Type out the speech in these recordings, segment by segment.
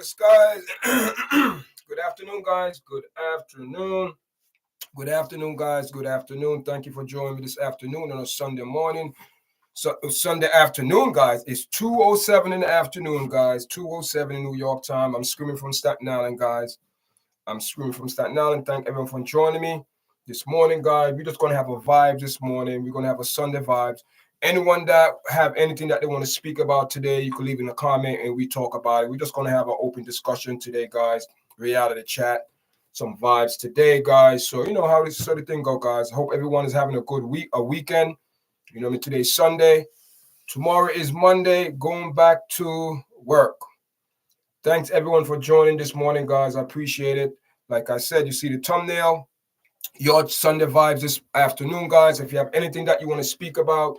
Yes, guys. Good afternoon, guys. Good afternoon. Good afternoon, guys. Good afternoon. Thank you for joining me this afternoon on a Sunday morning. So Sunday afternoon, guys. It's 2:07 in the afternoon, guys. 2:07 in New York time. I'm screaming from Staten Island, guys. I'm screaming from Staten Island. Thank everyone for joining me this morning, guys. We're just gonna have a vibe this morning. We're gonna have a Sunday vibes. Anyone that have anything that they want to speak about today, you can leave in a comment and we talk about it. We're just gonna have an open discussion today, guys. Reality chat, some vibes today, guys. So you know how this sort of thing go, guys. I hope everyone is having a good weekend. You know, today's Sunday. Tomorrow is Monday. Going back to work. Thanks everyone for joining this morning, guys. I appreciate it. Like I said, you see the thumbnail. Your Sunday vibes this afternoon, guys. If you have anything that you want to speak about,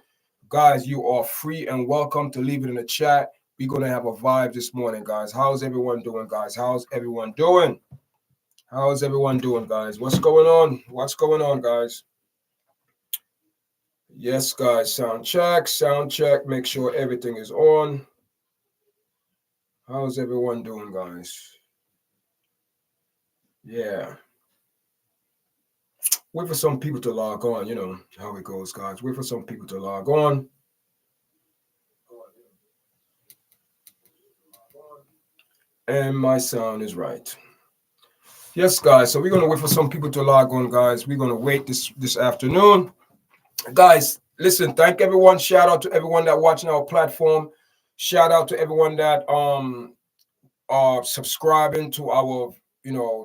guys, you are free and welcome to leave it in the chat. We're going to have a vibe this morning, guys. How's everyone doing, guys? How's everyone doing? How's everyone doing, guys? What's going on? What's going on, guys? Yes, guys. Sound check. Sound check. Make sure everything is on. How's everyone doing, guys? Yeah. Wait for some people to log on. You know how it goes, guys. Wait for some people to log on. And my sound is right. Yes, guys. So we're gonna wait for some people to log on, guys. We're gonna wait this afternoon, guys. Listen, thank everyone. Shout out to everyone that watching our platform. Shout out to everyone that are subscribing to our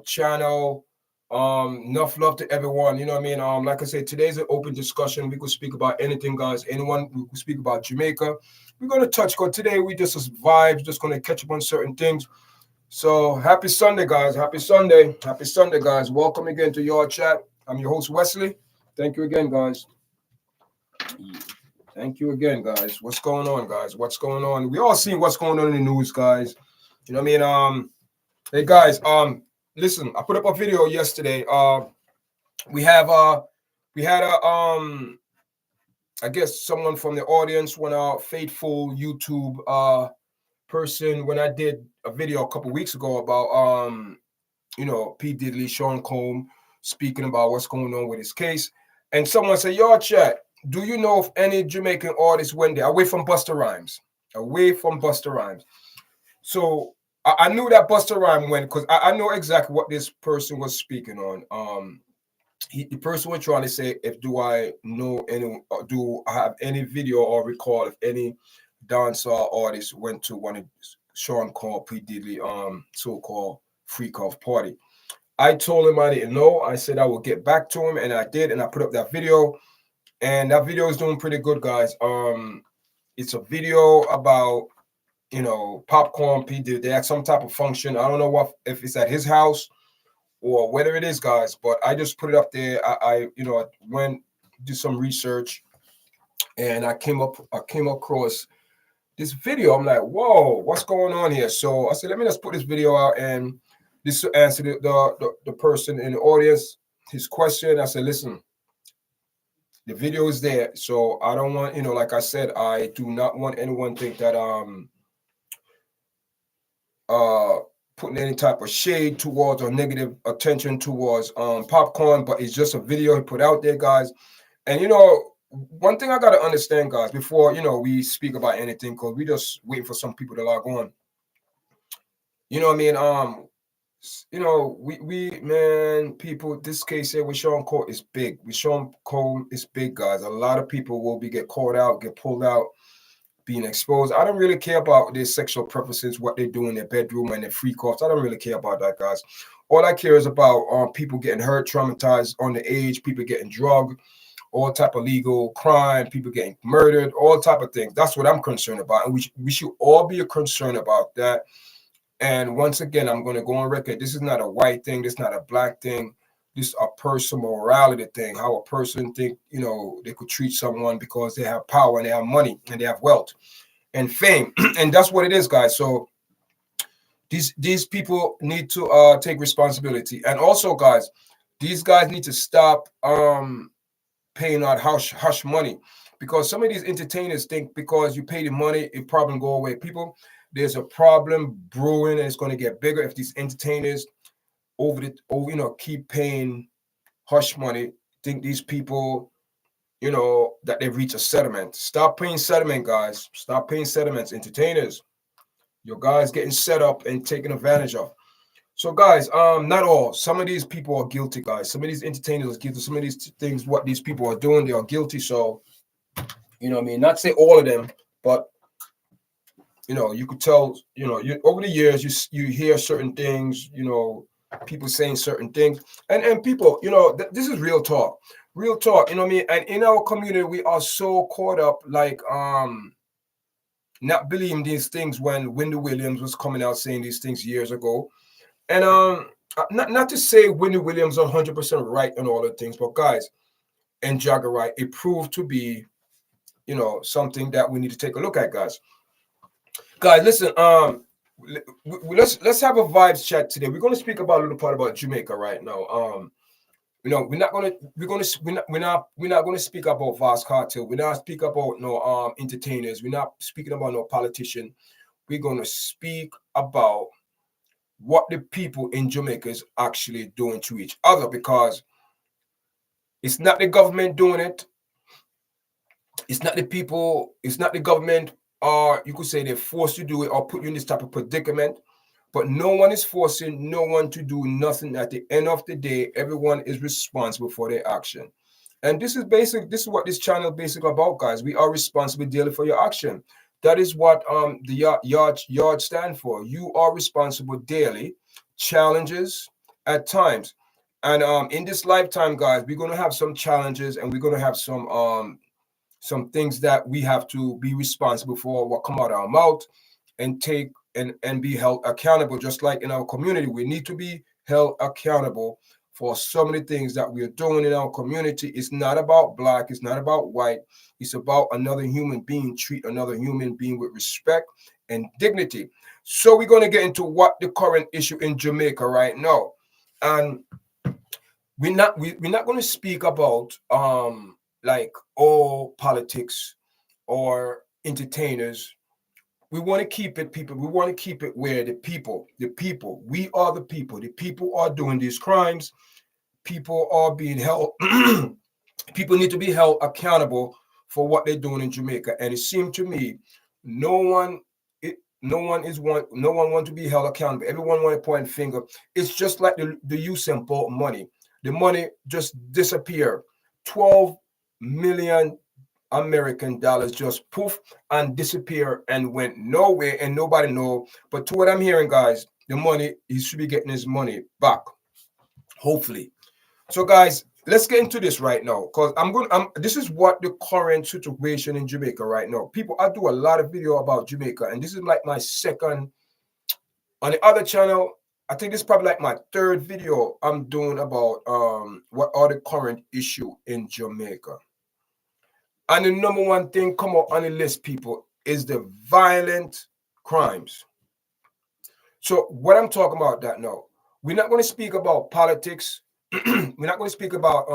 channel. Enough love to everyone. You know what I mean? Like I said, today's an open discussion. We could speak about anything, guys. Anyone, we could speak about Jamaica. We're gonna touch because today we just vibes, just gonna catch up on certain things. So happy Sunday, guys. Happy Sunday. Happy Sunday, guys. Welcome again to Yardchat. I'm your host, Wesley. Thank you again, guys. Thank you again, guys. What's going on, guys? What's going on? We all seen what's going on in the news, guys. You know what I mean? Hey guys, listen, I put up a video yesterday. We had a I guess someone from the audience, one of our faithful YouTube person, when I did a video a couple weeks ago about P. Diddy, Sean Combs, speaking about what's going on with his case. And someone said, Yardchat, do you know if any Jamaican artists went there away from Busta Rhymes? Away from Busta Rhymes. So I knew that Busta Rhymes went because I know exactly what this person was speaking on. The person was trying to say, if do I know any, do I have any video or recall if any dancehall artists went to one of Sean Combs, P. Diddy, so-called freak off party. I told him I didn't know. I said I would get back to him, and I did, and I put up that video, and that video is doing pretty good, guys. It's a video about Popcorn P. Diddy. They had some type of function. I don't know if it's at his house or whether it is, guys, but I just put it up there. I went do some research, and I came across this video. I'm like, whoa, what's going on here? So I said, let me just put this video out, and this will answer the person in the audience his question. I said, listen, the video is there, so I don't want, like I said, I do not want anyone to think that putting any type of shade towards or negative attention towards Popcorn, but it's just a video he put out there, guys. And one thing I gotta understand, guys, before we speak about anything, because we just waiting for some people to log on. You know what I mean? People, this case here with Sean Combs is big. With Sean Combs is big, guys. A lot of people will get caught out, get pulled out, being exposed. I don't really care about their sexual preferences, what they do in their bedroom and their freak offs. I don't really care about that, guys. All I care is about people getting hurt, traumatized on the age, people getting drugged, all type of legal crime, people getting murdered, all type of things. That's what I'm concerned about. And we should all be concerned about that. And once again, I'm going to go on record. This is not a white thing. This is not a black thing. This is a personal morality thing. How a person think, they could treat someone because they have power and they have money and they have wealth and fame. And that's what it is, guys. So these people need to take responsibility. And also, guys, these guys need to stop paying out hush money, because some of these entertainers think because you pay the money, it probably go away. People, There's a problem brewing, and it's going to get bigger if these entertainers keep paying hush money. Think these people, that they reach a settlement. Stop paying settlement, guys. Stop paying settlements. Entertainers, your guys getting set up and taken advantage of. So, guys, not all. Some of these people are guilty, guys. Some of these entertainers are guilty. Some of these things, what these people are doing, they are guilty. So, what I mean? Not say all of them, but you could tell. Over the years, you hear certain things. People saying certain things, and people. This is real talk. Real talk. You know what I mean? And in our community, we are so caught up, like not believing these things when Wendy Williams was coming out saying these things years ago. And not to say Wendy Williams are 100% right on all the things, but guys, and Jagger right, it proved to be, something that we need to take a look at, guys. Guys, listen, let's have a vibes chat today. We're going to speak about a little part about Jamaica right now. We're not gonna speak about Vast Cartel. We're not speak about no entertainers. We're not speaking about no politician. We're gonna speak about what the people in Jamaica is actually doing to each other, because it's not the government doing it. It's not the people. It's not the government. Or you could say they're forced to do it or put you in this type of predicament. But no one is forcing no one to do nothing. At the end of the day, everyone is responsible for their action. And this is basic. This is what this channel is basically about, guys. We are responsible daily for your action. That is what the yard stand for. You are responsible daily. Challenges at times. And in this lifetime, guys, we're gonna have some challenges, and we're gonna have some things that we have to be responsible for what come out of our mouth, and take and be held accountable. Just like in our community, we need to be held accountable for so many things that we are doing in our community. It's not about black, it's not about white, it's about another human being. Treat another human being with respect and dignity. So we're going to get into what the current issue in Jamaica right now. And we're not going to speak about like all politics or entertainers. We want to keep it, people. We want to keep it where the people, we are the people. The people are doing these crimes. People are being held, people need to be held accountable for what they're doing in Jamaica. And it seemed to me, no one want to be held accountable. Everyone want to point finger. It's just like the Usain Bolt money. The money just disappear. 12 million American dollars just poof and disappear and went nowhere, and nobody know. But to what I'm hearing, guys, the money, he should be getting his money back, hopefully. So, guys, let's get into this right now, because this is what the current situation in Jamaica right now. People, I do a lot of video about Jamaica, and this is like my second on the other channel. I think this is probably like my third video I'm doing about what are the current issue in Jamaica. And the number one thing come up on the list, people, is the violent crimes. So what I'm talking about that now, we're not going to speak about politics. We're not going to speak about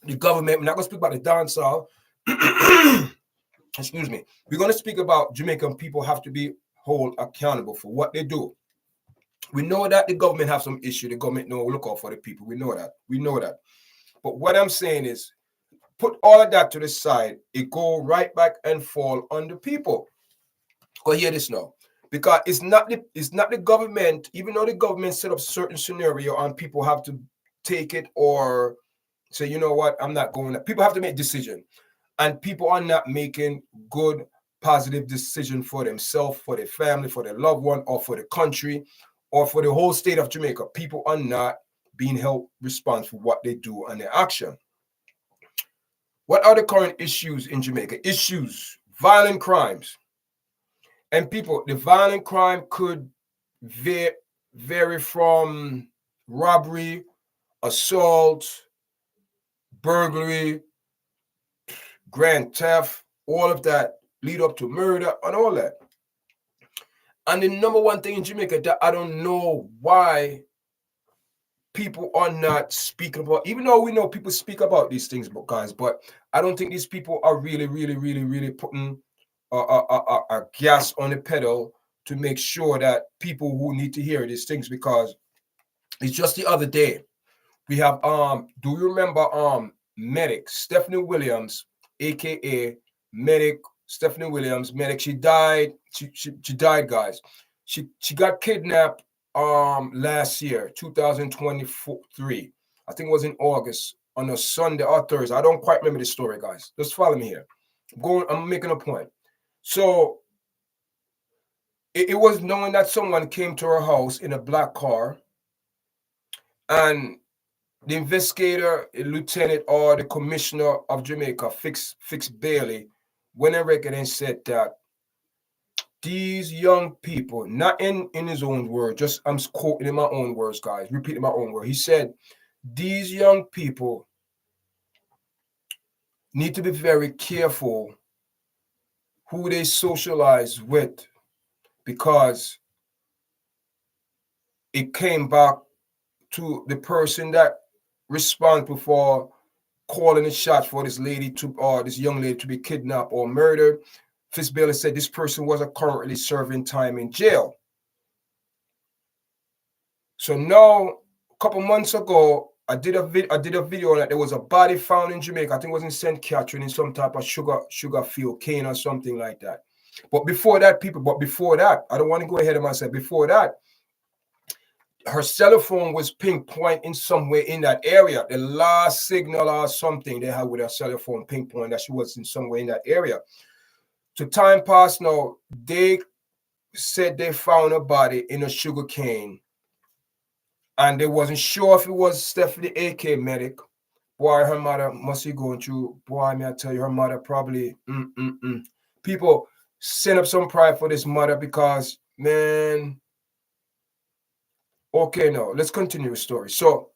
the government. We're not going to speak about the dancehall. Excuse me. We're going to speak about Jamaican people have to be held accountable for what they do. We know that the government have some issue. The government no look out for the people. We know that. We know that. But what I'm saying is, put all of that to the side. It go right back and fall on the people. Go hear this now, because it's not the government. Even though the government set up certain scenario and people have to take it or say, you know what, I'm not going. People have to make decision, and people are not making good, positive decision for themselves, for their family, for their loved one, or for the country, or for the whole state of Jamaica. People are not being held responsible for what they do and their action. What are the current issues in Jamaica? Issues, violent crimes. And people, the violent crime could vary from robbery, assault, burglary, grand theft, all of that lead up to murder and all that. And the number one thing in Jamaica that I don't know why people are not speaking about, even though we know people speak about these things, guys, but I don't think these people are really putting a gas on the pedal to make sure that people who need to hear these things, because it's just the other day we have do you remember medic Stephanie Williams, aka medic Stephanie Williams, medic, she died. She died, guys. She got kidnapped last year, 2023. I think it was in August on a Sunday or Thursday. I don't quite remember the story, guys. Just follow me here. I'm making a point. So it was known that someone came to her house in a black car, and the investigator, a lieutenant, or the commissioner of Jamaica, Fix Bailey, went on record and said that these young people, not in his own word, just I'm quoting in my own words, guys, repeating my own word. He said, these young people need to be very careful who they socialize with, because it came back to the person that responsible for calling the shots for this lady to, or this young lady to be kidnapped or murdered. Fitzbailey said this person was currently serving time in jail. So now, a couple months ago, I did a video on that. There was a body found in Jamaica. I think it was in St. Catherine in some type of sugar field, cane or something like that. But before that, I don't want to go ahead of myself. Before that, her cell phone was pinpoint in somewhere in that area. The last signal or something they had with her cell phone pinpoint that she was in somewhere in that area. So time passed now. They said they found a body in a sugar cane, and they wasn't sure if it was Stephanie, AK medic. Boy, her mother must be going through. Boy, may I tell you, her mother probably. People send up some pride for this mother, because, man. Okay, now let's continue the story. So,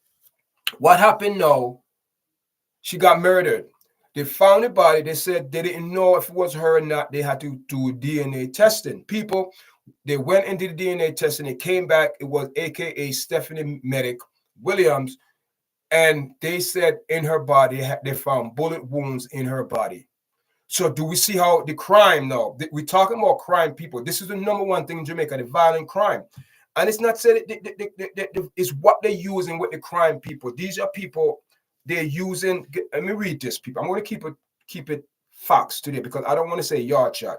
what happened now? She got murdered. They found the body. They said they didn't know if it was her or not. They had to do DNA testing. People, they went into the DNA testing. It came back. It was AKA Stephanie Medic Williams. And they said in her body, they found bullet wounds in her body. So do we see how the crime now? We're talking about crime, people. This is the number one thing in Jamaica, the violent crime. And it's not said it's what they're using with the crime, people. These are people they're using. Let me read this, people. I'm going to keep it facts today, because I don't want to say Yardchat.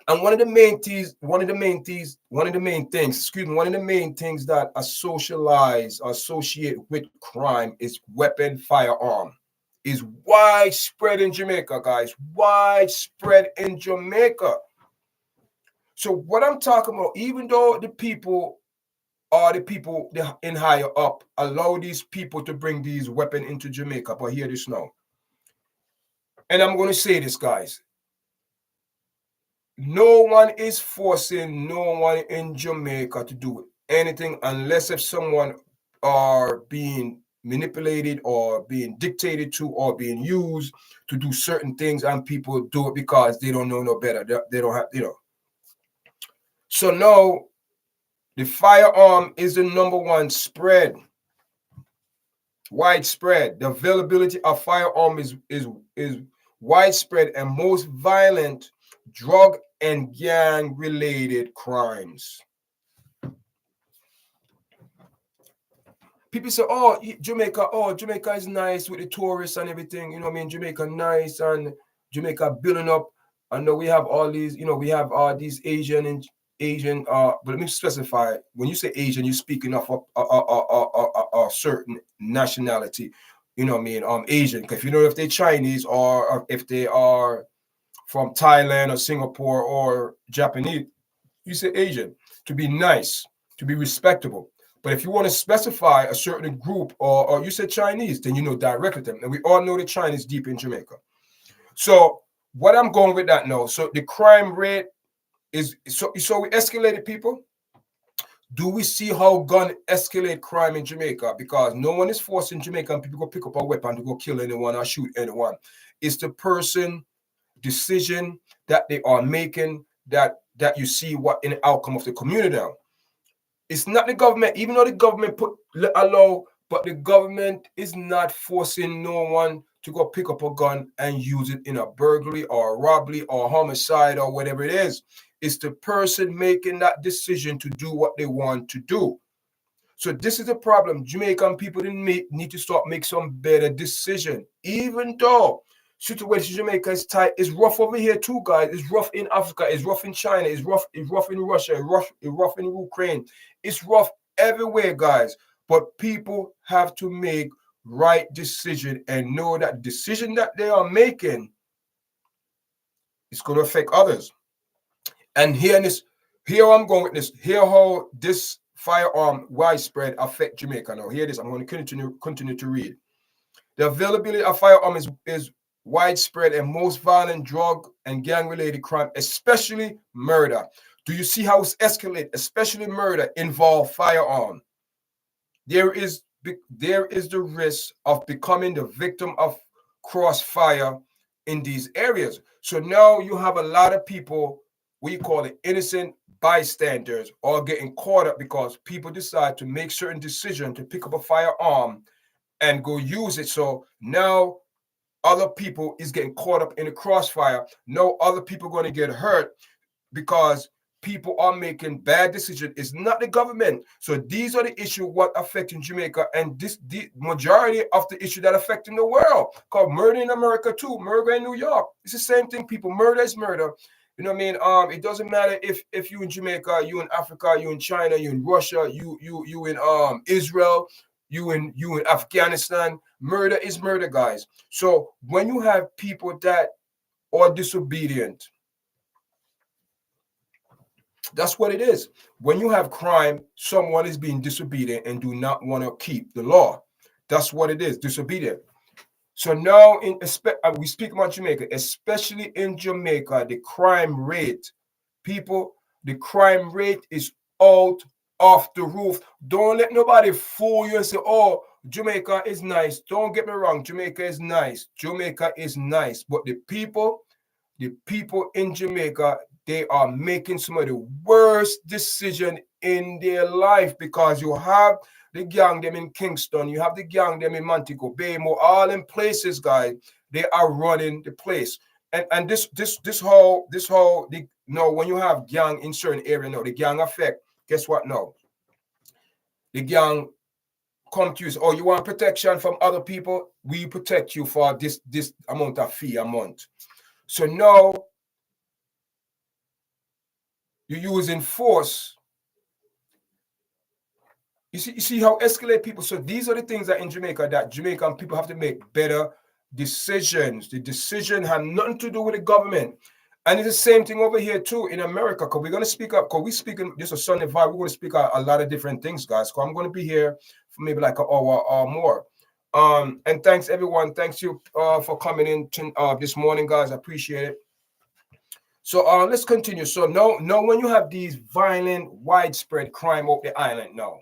And one of the main things that associate with crime is weapon, firearm. Is widespread in Jamaica, guys. Widespread in Jamaica. So what I'm talking about, even though the people in higher up allow these people to bring these weapons into Jamaica, but hear this now. And I'm going to say this, guys. No one is forcing no one in Jamaica to do anything, unless if someone are being manipulated or being dictated to or being used to do certain things, and people do it because they don't know no better. They don't have, So now the firearm is the number one spread, widespread. The availability of firearm is widespread, and most violent drug and gang related crimes. People say, oh, Jamaica is nice with the tourists and everything. You know what I mean? Jamaica nice, and Jamaica building up. I know we have all these, we have these Asian, but let me specify. When you say Asian, you're speaking of a certain nationality. You know what I mean? Asian. Because if you know if they're Chinese or if they are from Thailand or Singapore or Japanese, you say Asian, to be nice, to be respectable. But if you want to specify a certain group, or you said Chinese, then you know directly them. And we all know the Chinese deep in Jamaica. So what I'm going with that now, so the crime rate is, so we escalated, people. Do we see how gun escalate crime in Jamaica? Because no one is forcing Jamaican people to pick up a weapon to go kill anyone or shoot anyone. It's the person decision that they are making that you see what in the outcome of the community now. It's not the government, even though the government allow, but the government is not forcing no one to go pick up a gun and use it in a burglary or a robbery or homicide or whatever it is. It's the person making that decision to do what they want to do. So this is the problem. Jamaican people need to start make some better decision. Even though situation in Jamaica is tight, it's rough over here too, guys. It's rough in Africa. It's rough in China. It's rough in Russia. It's rough in Ukraine. It's rough everywhere, guys. But people have to make right decision and know that decision that they are making is going to affect others. And here I'm going with this. Here how this firearm widespread affect Jamaica. Now, hear this. I'm going to continue to read. The availability of firearm is widespread and most violent drug and gang-related crime, especially murder. Do you see how it's escalated? Especially murder involve firearm. There is the risk of becoming the victim of crossfire in these areas. So now you have a lot of people, we call it innocent bystanders, are getting caught up because people decide to make certain decisions to pick up a firearm and go use it. So now other people is getting caught up in the crossfire. No other people going to get hurt because people are making bad decisions. It's not the government. So these are the issues what affecting Jamaica, and the majority of the issue that affecting the world. Called murder in America too, murder in New York. It's the same thing, people. Murder is murder. You know what I mean? It doesn't matter if you in Jamaica, you in Africa, you in China, you in Russia, you in Israel, you in Afghanistan. Murder is murder, guys. So when you have people that are disobedient, that's what it is. When you have crime, someone is being disobedient and do not want to keep the law. That's what it is, disobedient. So now, we speak about Jamaica, especially in Jamaica, the crime rate, the crime rate is out off the roof. Don't let nobody fool you and say, oh, Jamaica is nice. Don't get me wrong, Jamaica is nice. Jamaica is nice. But the people in Jamaica, they are making some of the worst decisions in their life, because you have the gang them in Kingston, you have the gang them in Montego Bay, all in places, guys. They are running the place. And this whole when you have gang in certain area, no, the gang effect. Guess what? No, the gang come to you. Oh, you want protection from other people? We protect you for this amount of fee a month. So now you're using force. You see how escalate people. So these are the things that in Jamaica, that Jamaican people have to make better decisions. The decision have nothing to do with the government. And it's the same thing over here too in America, because we're going to speak up, because we speaking this is a Sunday vibe. We're going to speak a lot of different things, guys. Because I'm going to be here for maybe like an hour or more. And thanks everyone. Thanks you for coming in this morning, guys. I appreciate it. So let's continue. So now when you have these violent, widespread crime off the island now,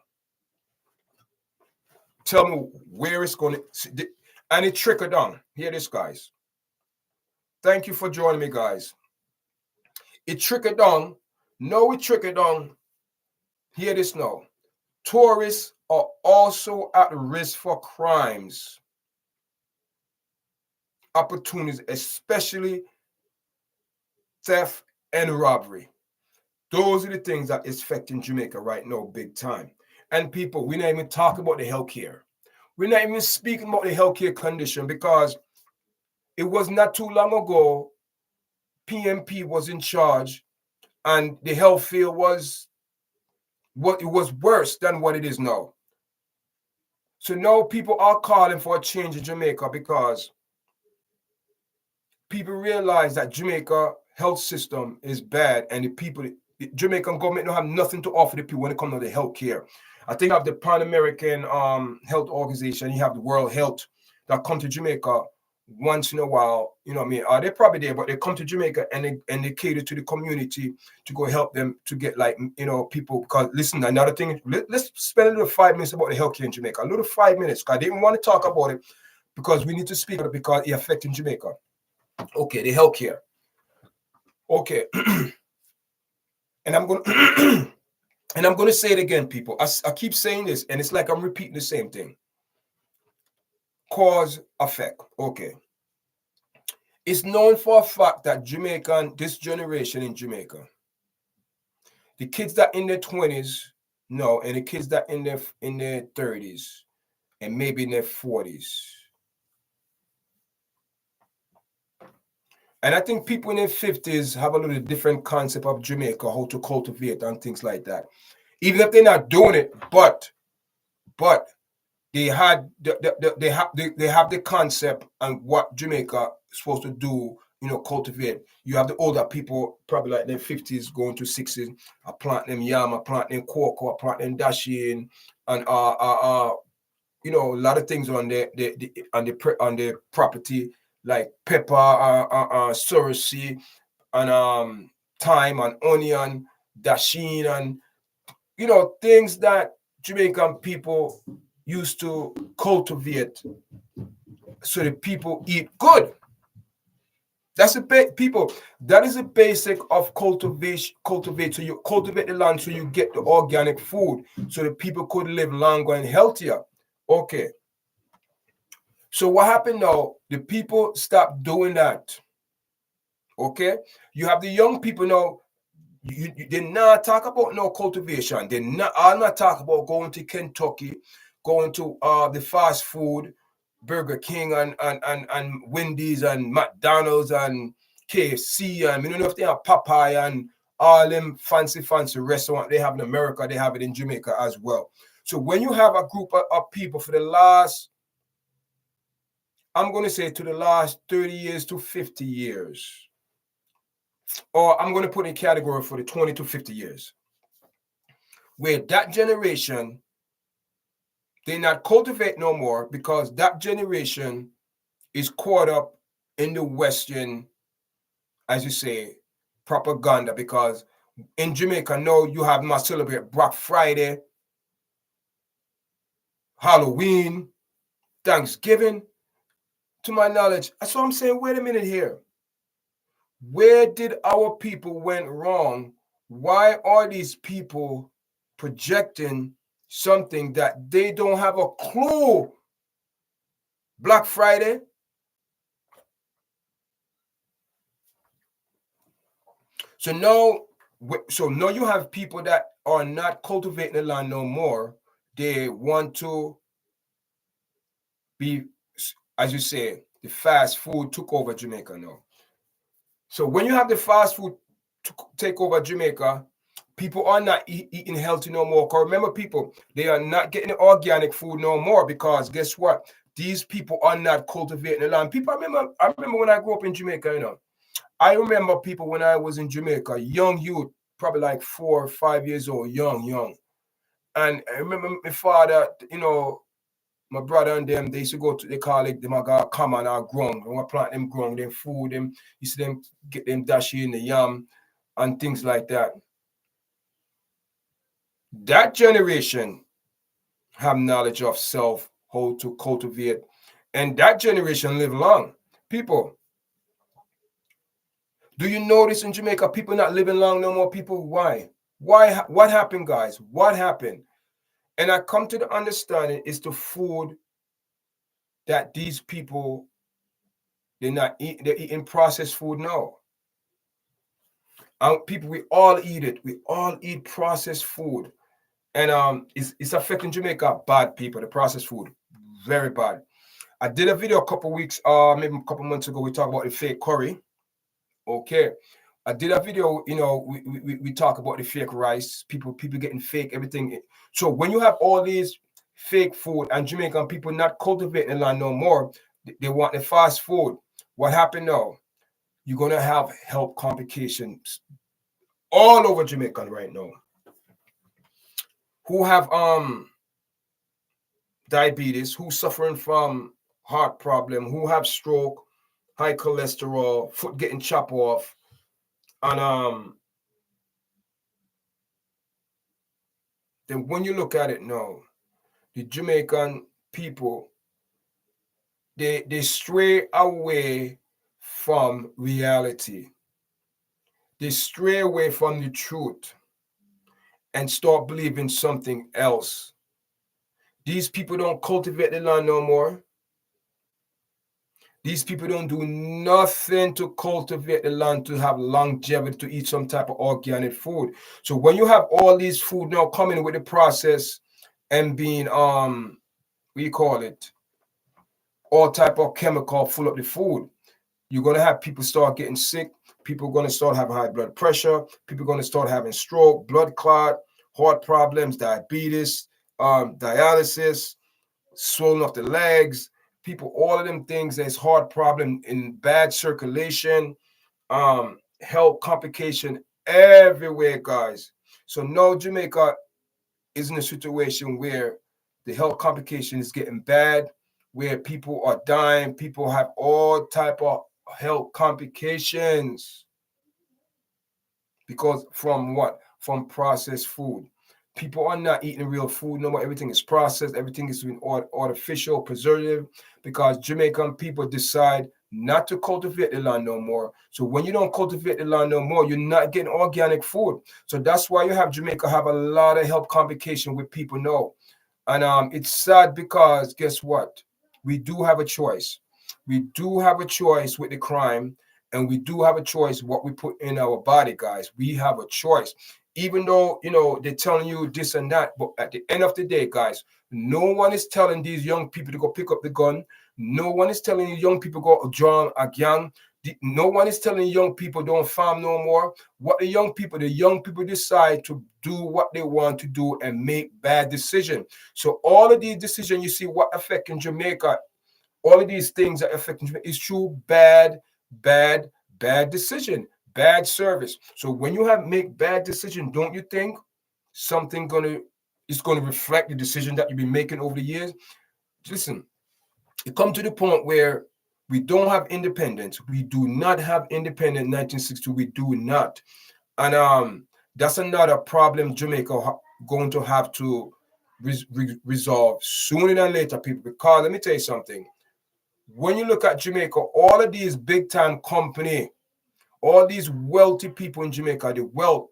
tell me where it's going to, and it trickle down. Hear this, guys. Thank you for joining me, guys. It trickled down. No, it trickled down. Hear this now. Tourists are also at risk for crimes, opportunities, especially theft and robbery. Those are the things that is affecting Jamaica right now, big time. And people, we're not even talking about the healthcare. We're not even speaking about the healthcare condition, because it was not too long ago, PMP was in charge, and the health field was worse than what it is now. So now people are calling for a change in Jamaica, because people realize that Jamaica health system is bad, and the Jamaican government don't have nothing to offer the people when it comes to the health care. I think you have the Pan American Health Organization, you have the World Health that come to Jamaica once in a while. You know what I mean? They're probably there, but they come to Jamaica and they cater to the community to go help them to get, like, people. Because listen, another thing, let's spend a little 5 minutes about the healthcare in Jamaica. A little 5 minutes, because I didn't want to talk about it, because we need to speak about it, because it affecting Jamaica. Okay, the healthcare. Okay. And I'm going to and I'm going to say it again, people. I keep saying this, and it's like I'm repeating the same thing. Cause, effect. Okay. It's known for a fact that this generation in Jamaica, The kids that in their 20s, no, and the kids that in their 30s and maybe in their 40s. And I think people in their 50s have a little different concept of Jamaica, how to cultivate and things like that. Even if they're not doing it, but they had they have the concept and what Jamaica is supposed to do, cultivate. You have the older people, probably like their 50s going to 60s, are planting them yam, are planting them cocoa, are planting dashi, and a lot of things on the property like pepper, sorosy, and thyme and onion, dasheen, and things that Jamaican people used to cultivate so the people eat good. That's people. That is the basic of cultivation. Cultivate, so you cultivate the land so you get the organic food so the people could live longer and healthier. Okay. So what happened now? The people stopped doing that. Okay. You have the young people now. You did not talk about no cultivation. They not. I'm not talking about going to Kentucky, going to the fast food, Burger King and Wendy's and McDonald's and KFC and you know if they have Popeye and all them fancy restaurant they have in America, they have it in Jamaica as well. So when you have a group of people for the last, I'm going to say to the last 30 years to 50 years, or I'm going to put in category for the 20 to 50 years, where that generation, they not cultivate no more because that generation is caught up in the Western, as you say, propaganda. Because in Jamaica, now you have must celebrate Black Friday, Halloween, Thanksgiving. To my knowledge, that's what I'm saying. Wait a minute here. Where did our people went wrong? Why are these people projecting something that they don't have a clue? Black Friday. So now you have people that are not cultivating the land no more. They want to be, as you say, the fast food took over Jamaica now. So when you have the fast food take over Jamaica, people are not eating healthy no more. Because remember, people, they are not getting organic food no more because guess what? These people are not cultivating the land. People, I remember when I grew up in Jamaica, I remember people when I was in Jamaica, young youth, probably like 4 or 5 years old, young. And I remember my father, my brother and them, they used to go to, they call it, them got come on our ground. And we plant them ground, them food, them, you see them get them dashi in the yam and things like that. That generation have knowledge of self, how to cultivate, and that generation live long. People, do you notice in Jamaica people not living long no more? People, why? Why? What happened, guys? What happened? And I come to the understanding is the food that these people they're eating processed food now. People, we all eat it. We all eat processed food, and it's affecting Jamaica bad. People, the processed food, very bad. I did a video a couple weeks, maybe a couple months ago. We talked about the fake curry. Okay. I did a video, we talk about the fake rice, people getting fake everything. So when you have all these fake food and Jamaican people not cultivating the land no more, they want the fast food. What happened now? You're gonna have health complications all over Jamaica right now. Who have diabetes, who suffering from heart problem, who have stroke, high cholesterol, foot getting chopped off, and then when you look at it now, the Jamaican people, they stray away from reality. They stray away from the truth and start believing something else. These people don't cultivate the land no more. These people don't do nothing to cultivate the land to have longevity, to eat some type of organic food. So when you have all these food now coming with the process and being we call it all type of chemical full of the food, you're gonna have people start getting sick. People are gonna start having high blood pressure. People are gonna start having stroke, blood clot, heart problems, diabetes, dialysis, swelling of the legs. People, all of them things. There's heart problem, in bad circulation, health complication everywhere, guys. So now Jamaica is in a situation where the health complication is getting bad, where people are dying, people have all type of health complications because from what? From processed food. People are not eating real food no more. Everything is processed. Everything is being artificial, preservative, because Jamaican people decide not to cultivate the land no more. So when you don't cultivate the land no more, you're not getting organic food. So that's why you have Jamaica have a lot of health complication with people now. And it's sad because guess what? We do have a choice. We do have a choice with the crime, and we do have a choice what we put in our body, guys. We have a choice. Even though, they're telling you this and that, but at the end of the day, guys, no one is telling these young people to go pick up the gun. No one is telling you young people go join a gang. No one is telling young people don't farm no more. What the young people decide to do what they want to do and make bad decisions. So all of these decisions, you see what affect in Jamaica, all of these things that affect Jamaica is true bad decision, bad service. So when you have make bad decision, don't you think something gonna reflect the decision that you've been making over the years? Listen, it come to the point where we don't have independence. We do not have independence in 1962. We do not. And that's another problem Jamaica going to have to resolve sooner than later, people. Because let me tell you something. When you look at Jamaica, all of these big time company, all these wealthy people in Jamaica, the wealth,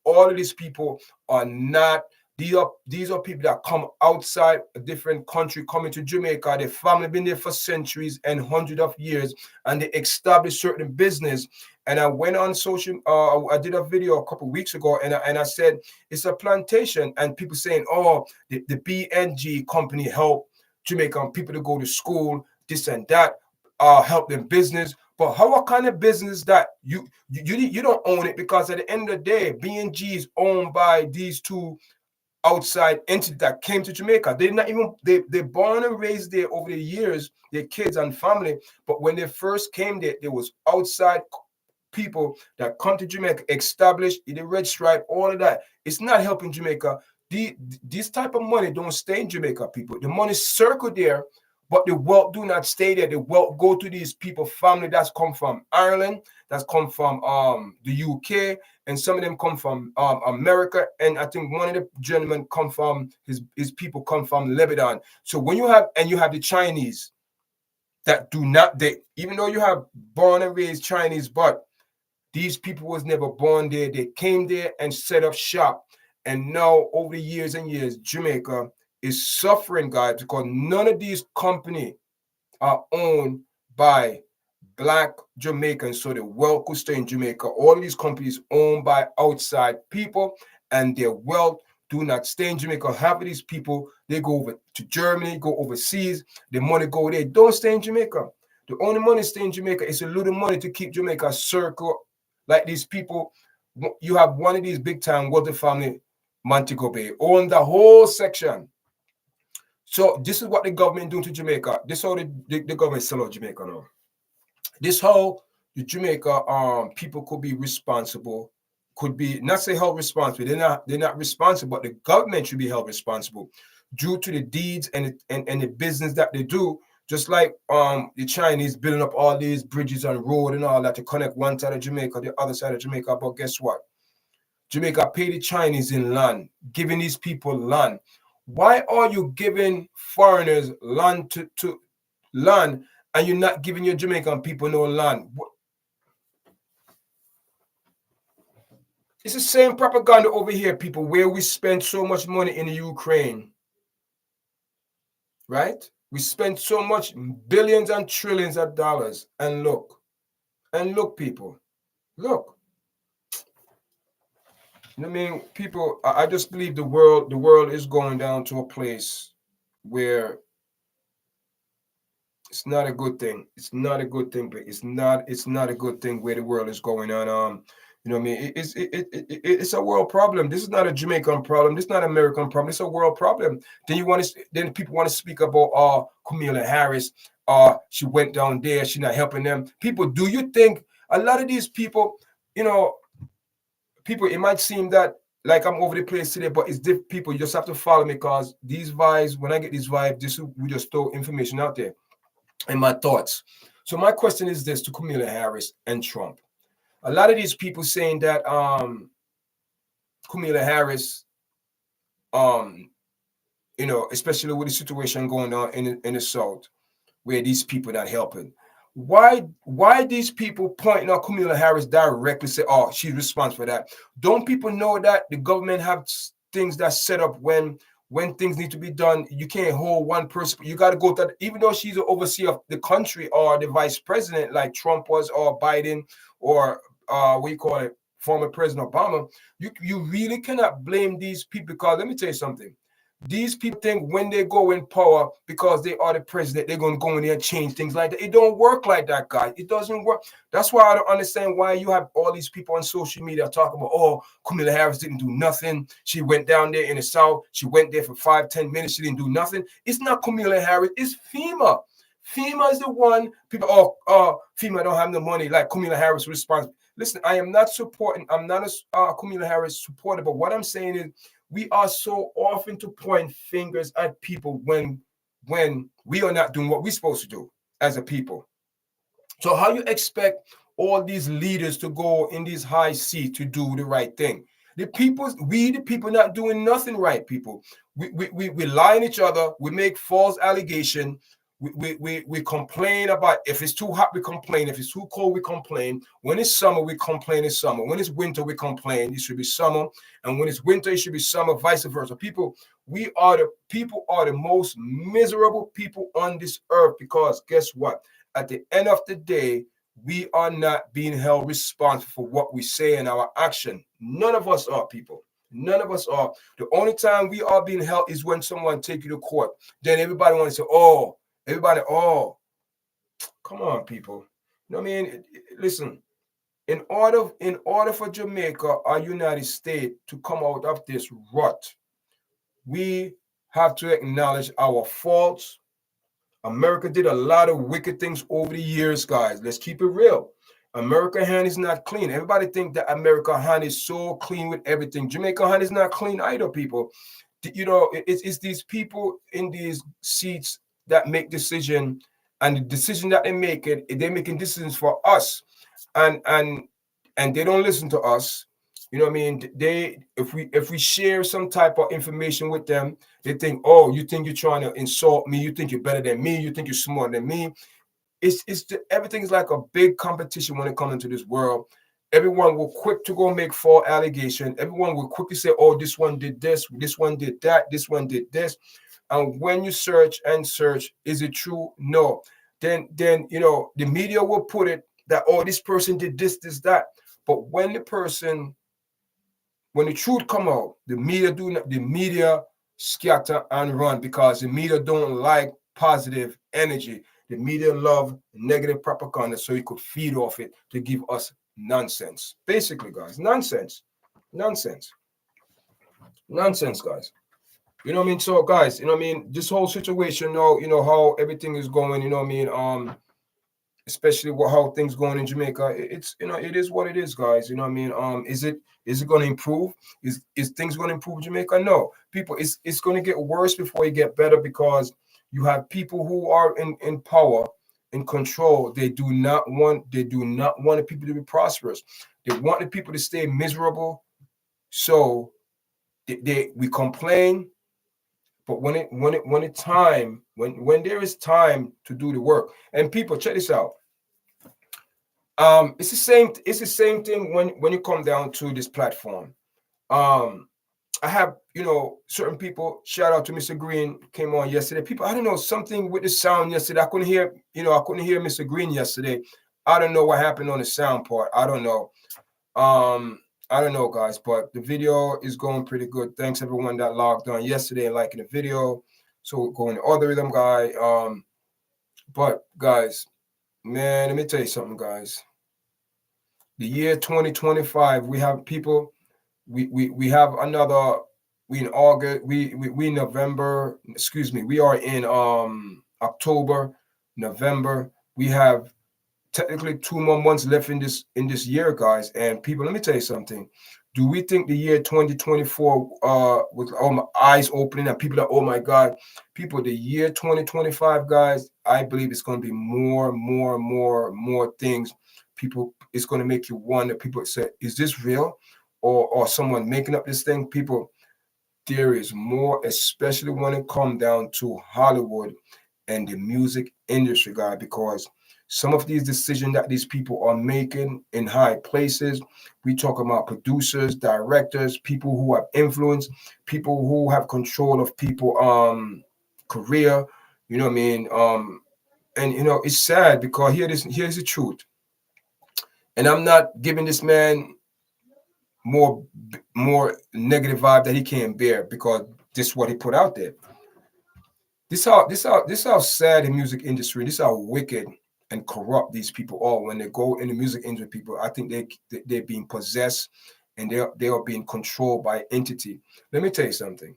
all of these people are not. These are people that come outside a different country, coming to Jamaica. Their family been there for centuries and hundreds of years, and they established certain business. And I went on social. I did a video a couple of weeks ago, and I said it's a plantation, and people saying, "Oh, the BNG company help Jamaican people to go to school, this and that, help them business." But what kind of business that you don't own it, because at the end of the day, BNG is owned by these two outside entities that came to Jamaica. They're not even they born and raised there over the years, their kids and family. But when they first came there was outside people that come to Jamaica, established the red stripe, all of that. It's not helping Jamaica. This type of money don't stay in Jamaica, people. The money circle there, but the wealth do not stay there. The wealth go to these people, family that's come from Ireland, that's come from the UK, and some of them come from America. And I think one of the gentlemen come from his people come from Lebanon. So when you have the Chinese that do not, they even though you have born and raised Chinese, but these people was never born there. They came there and set up shop. And now over the years and years, Jamaica is suffering, guys, because none of these companies are owned by Black Jamaicans. So the wealth could stay in Jamaica. All of these companies owned by outside people, and their wealth do not stay in Jamaica. Half of these people, they go over to Germany, go overseas. The money go there. Don't stay in Jamaica. The only money stay in Jamaica is a little money to keep Jamaica circle. Like these people, you have one of these big time wealthy family, Montego Bay, own the whole section. So this is what the government doing to Jamaica. This is how the government sell out Jamaica now. This how the Jamaica people could be responsible, could be not say held responsible. They're not responsible, but the government should be held responsible due to the deeds and the business that they do. Just like the Chinese building up all these bridges and road and all that to connect one side of Jamaica, the other side of Jamaica. But guess what? Jamaica pay the Chinese in land, giving these people land. Why are you giving foreigners land to land, and you're not giving your Jamaican people no land? It's the same propaganda over here, people, where we spend so much money in the Ukraine, right? We spend so much billions and trillions of dollars, and look, people, look. I mean, people. I just believe the world is going down to a place where it's not a good thing. It's not a good thing, but it's not a good thing where the world is going on. You know what I mean? It's a world problem. This is not a Jamaican problem. This is not an American problem. It's a world problem. Then people want to speak about Kamala Harris. She went down there. She's not helping them. People, do you think a lot of these people, you know, people, it might seem that like I'm over the place today, but it's different. People, you just have to follow me because these vibes, when I get these vibes, we just throw information out there and my thoughts. So my question is this to Kamala Harris and Trump. A lot of these people saying that Kamala Harris, especially with the situation going on in the South, where these people not helping. Why these people pointing out Kamala Harris directly say, oh, she's responsible for that? Don't people know that the government have things that's set up when things need to be done? You can't hold one person. You got to go to, even though she's the overseer of the country or the vice president like Trump was or Biden or what you call it, former President Obama, you really cannot blame these people because let me tell you something. These people think when they go in power because they are the president, they're going to go in there and change things like that. It don't work like that, guys. It doesn't work. That's why I don't understand why you have all these people on social media talking about, oh, Kamala Harris didn't do nothing. She went down there in the South. She went there for 5-10 minutes. She didn't do nothing. It's not Kamala Harris. It's FEMA. FEMA is the one. People, FEMA don't have the money. Like Kamala Harris responsible. Listen, I am not supporting. I'm not a Kamala Harris supporter. But what I'm saying is, we are so often to point fingers at people when we are not doing what we're supposed to do as a people. So how you expect all these leaders to go in these high seats to do the right thing? The people not doing nothing right, people. We lie on each other. We make false allegation. We complain about if it's too hot, we complain. If it's too cold, we complain. When it's summer, we complain it's summer. When it's winter, we complain. It should be summer. And when it's winter, it should be summer, vice versa. People are the most miserable people on this earth because guess what? At the end of the day, we are not being held responsible for what we say and our action. None of us are, people. None of us are. The only time we are being held is when someone take you to court. Then everybody wants to say, oh, come on, people. You know what I mean? Listen, in order for Jamaica or United States to come out of this rut, we have to acknowledge our faults. America did a lot of wicked things over the years, guys. Let's keep it real. America hand is not clean. Everybody think that America hand is so clean with everything. Jamaica hand is not clean either, people. You know, it's these people in these seats that make decision, and the decision that they're making decisions for us, and they don't listen to us. You know what I mean? If we share some type of information with them, they think, oh, you think you're trying to insult me? You think you're better than me? You think you're smarter than me? Everything is like a big competition when it comes into this world. Everyone will quick to go make false allegation. Everyone will quickly say, oh, this one did this one did that, this one did this. And when you search, is it true? No. Then you know, the media will put it that, oh, this person did this, that. But when the truth come out, the media scatter and run because the media don't like positive energy. The media love negative propaganda, so you could feed off it to give us nonsense. Basically, guys, nonsense, guys. You know what I mean? So, guys, you know what I mean? This whole situation now, you know, how everything is going, you know what I mean? Especially how things going in Jamaica. It's, you know, it is what it is, guys. You know what I mean? Is it going to improve? Is things going to improve Jamaica? No. People, it's going to get worse before it get better because you have people who are in power, in control. They do not want the people to be prosperous. They want the people to stay miserable. So we complain. But when there is time to do the work, and people, check this out. It's the same thing when you come down to this platform. I have, certain people. Shout out to Mr. Green, came on yesterday. People, I don't know, something with the sound yesterday. I couldn't hear, Mr. Green yesterday. I don't know what happened on the sound part. I don't know. I don't know, guys, but the video is going pretty good. Thanks everyone that logged on yesterday and liking the video. So going to other rhythm guy. But guys, man, let me tell you something, guys. The year 2025, we have people. We have another. We in August. We in November. Excuse me. We are in October, November. We have technically 2 more months left in this year, guys. And people, let me tell you something. Do we think the year 2024 with all my eyes opening and people are, oh my God, people, the year 2025, guys, I believe it's going to be more things. People, it's going to make you wonder. People say, is this real? Or someone making up this thing? People, there is more, especially when it comes down to Hollywood and the music industry, guys, because some of these decisions that these people are making in high places, we talk about producers, directors, people who have influence, people who have control of people career, you know what I mean? And it's sad because here's the truth. And I'm not giving this man more negative vibe that he can't bear because this is what he put out there. This how sad the music industry, this how wicked and corrupt these people are when they go in the music industry. People, I think they're being possessed and they are being controlled by entity. Let me tell you something.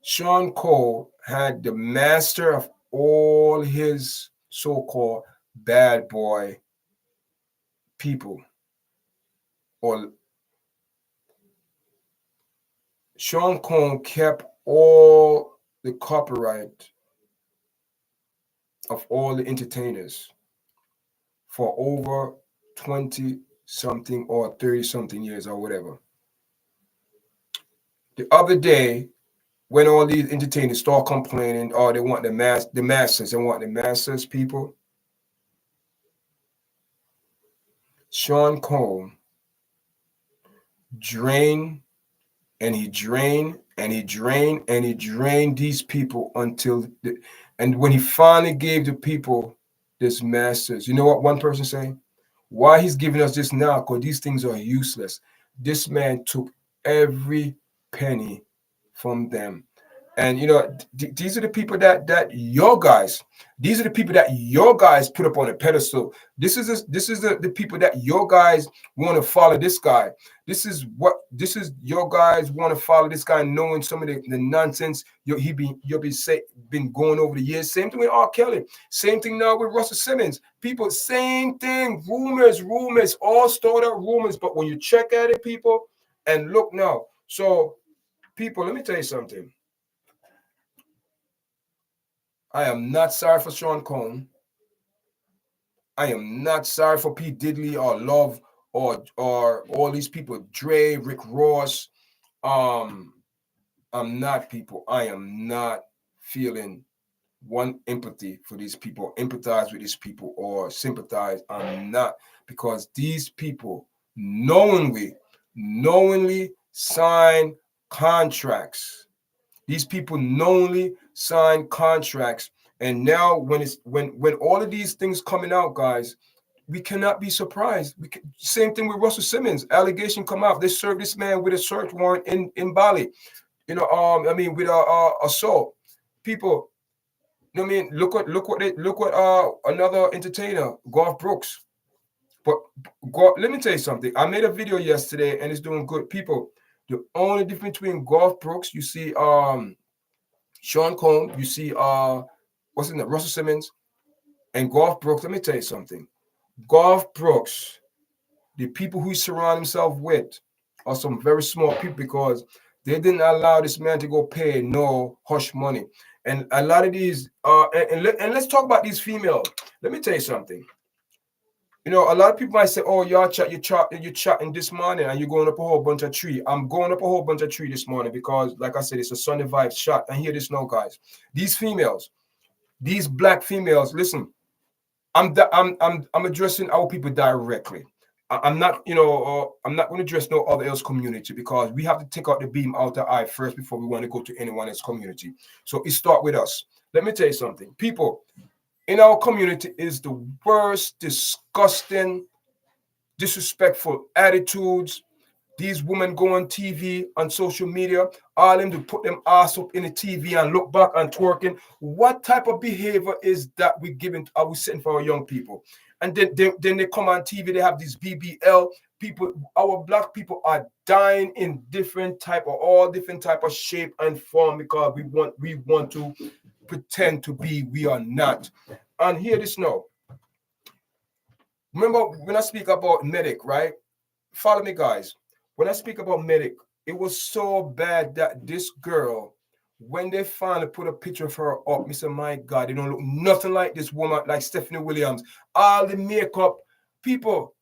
Sean Cole had the master of all his so-called bad boy people, or Sean Cole kept all the copyright of all the entertainers for over 20 something or 30 something years or whatever. The other day, when all these entertainers start complaining, oh, they want the masters, they want the masters, people. Sean Cole drained and he drained and he drained and he drained these people and when he finally gave the people this masters, you know what one person saying? Why he's giving us this now? Because these things are useless. This man took every penny from them. And these are the people that your guys, these are the people that your guys put up on a pedestal. This is the people that your guys want to follow this guy. This is your guys want to follow this guy, knowing some of the nonsense you'll been going over the years. Same thing with R. Kelly. Same thing now with Russell Simmons. People, same thing. Rumors, all started rumors. But when you check at it, people, and look now. So, people, let me tell you something. I am not sorry for Sean Cone. I am not sorry for Pete Diddley or Love or all these people, Dre, Rick Ross. I'm not, people. I am not feeling one empathy for these people, empathize with these people or sympathize. I'm not, because these people knowingly sign contracts. These people knowingly sign contracts, and now when all of these things coming out, guys, we cannot be surprised. Same thing with Russell Simmons. Allegation come out. They served this man with a search warrant in Bali. With assault. People, look what another entertainer, Garth Brooks. But let me tell you something. I made a video yesterday, and it's doing good. People, the only difference between Garth Brooks, you see, Sean Combs, you see, what's in there, Russell Simmons, and Garth Brooks. Let me tell you something. Garth Brooks, the people who he surround himself with are some very small people, because they didn't allow this man to go pay no hush money. And a lot of these, and let's talk about these females. Let me tell you something. A lot of people might say, oh, Yardchat, you're chatting this morning and you're going up a whole bunch of tree. I'm going up a whole bunch of tree this morning because, like I said, it's a Sunday vibe shot. And hear this now, guys. These females, these black females, listen, I'm addressing our people directly. I'm not, I'm not going to address no other else community because we have to take out the beam out the eye first before we want to go to anyone else community. So it start with us. Let me tell you something. People in our community is the worst, disgusting, disrespectful attitudes. These women go on TV, on social media, all them to put them ass up in the TV and look back and twerking. What type of behavior is that we giving? Are we setting for our young people? And then they come on TV. They have these BBL people. Our black people are dying in different type of all different type of shape and form because we want to pretend to be. We are not. And hear this now. Remember when I speak about medic, right? Follow me, guys. When I speak about medic, it was so bad that this girl, when they finally put a picture of her up, Mr. My God, they don't look nothing like this woman, like Stephanie Williams. All the makeup, people.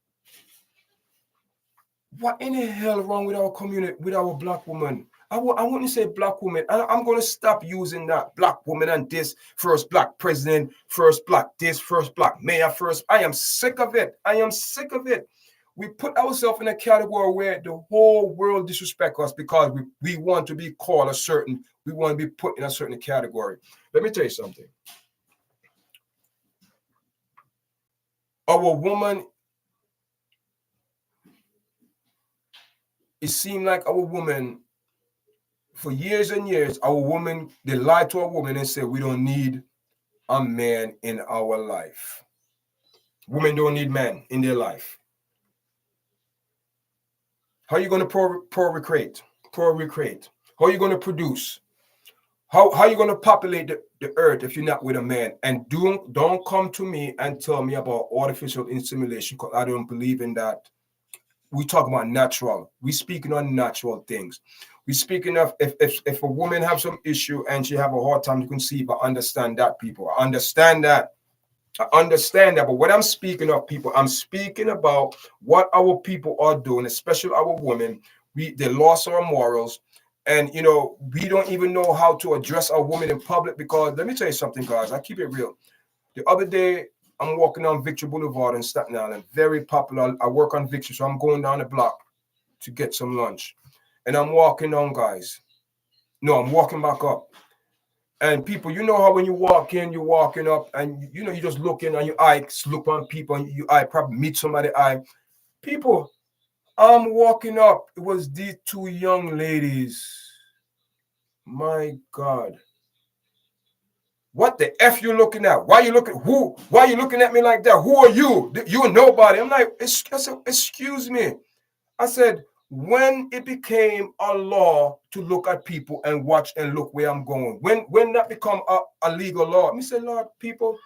What in the hell wrong with our community, with our black woman? I wouldn't say black woman. I'm going to stop using that black woman and this first black president, first black this, first black mayor, first. I am sick of it. I am sick of it. We put ourselves in a category where the whole world disrespect us because we want to be called a certain, we want to be put in a certain category. Let me tell you something. Our woman, it seemed like our woman, for years and years, our woman, they lied to our woman and said, we don't need a man in our life. Women don't need men in their life. How are you going to procreate? How are you going to produce? How are you going to populate the earth if you're not with a man? And don't come to me and tell me about artificial insemination because I don't believe in that. We talk about natural. We speaking on natural things. We speaking of if a woman have some issue and she have a hard time to conceive, I understand that, people. I understand that. But what I'm speaking of, people, I'm speaking about what our people are doing, especially our women. They lost our morals. And, we don't even know how to address our women in public because let me tell you something, guys. I keep it real. The other day, I'm walking on Victory Boulevard in Staten Island, very popular. I work on Victory, so I'm going down the block to get some lunch. And I'm walking on, guys. No, I'm walking back up. And people, you know how when you walk in, you're walking up and, you just look in and your eyes look on people and your eye probably meet somebody eye. People, I'm walking up. It was these two young ladies. My God. What the F you looking at? Why you looking at me like that? Who are you? You nobody. I'm like, excuse me. I said, when it became a law to look at people and watch and look where I'm going, when that become a legal law, me say, Lord, people,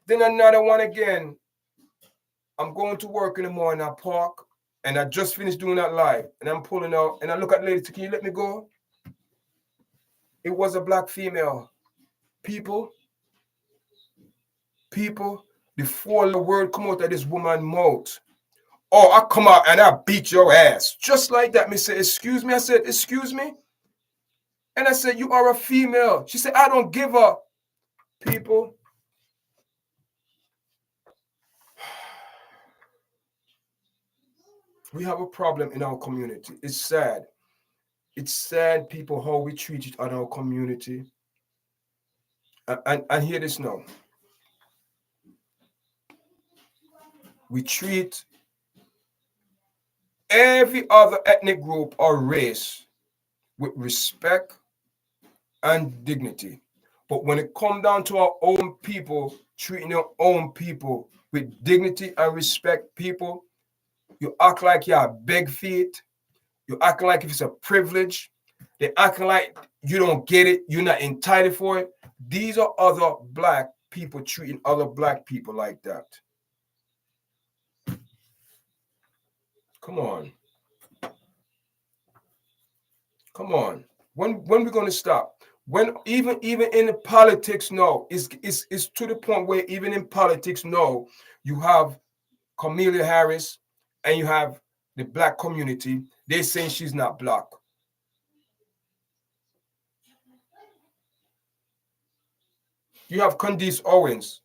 then another one again. I'm going to work in the morning, I park, and I just finished doing that live, and I'm pulling out, and I look at the lady, can you let me go? It was a black female. People, before the word come out of this woman's mouth, oh, I come out and I beat your ass. Just like that. Me say, excuse me. I said, excuse me. And I said, you are a female. She said, I don't give up. People. We have a problem in our community. It's sad. It's sad, people, how we treat each other in our community. And hear this now. We treat every other ethnic group or race with respect and dignity. But when it comes down to our own people, treating our own people with dignity and respect, people, you act like you're big feet. You acting like if it's a privilege. They acting like you don't get it. You're not entitled for it. These are other black people treating other black people like that. Come on. Come on. When we gonna stop? When even in the politics, no, it's to the point where even in politics, no, you have Kamala Harris and you have the black community. They're saying she's not black. You have Candice Owens.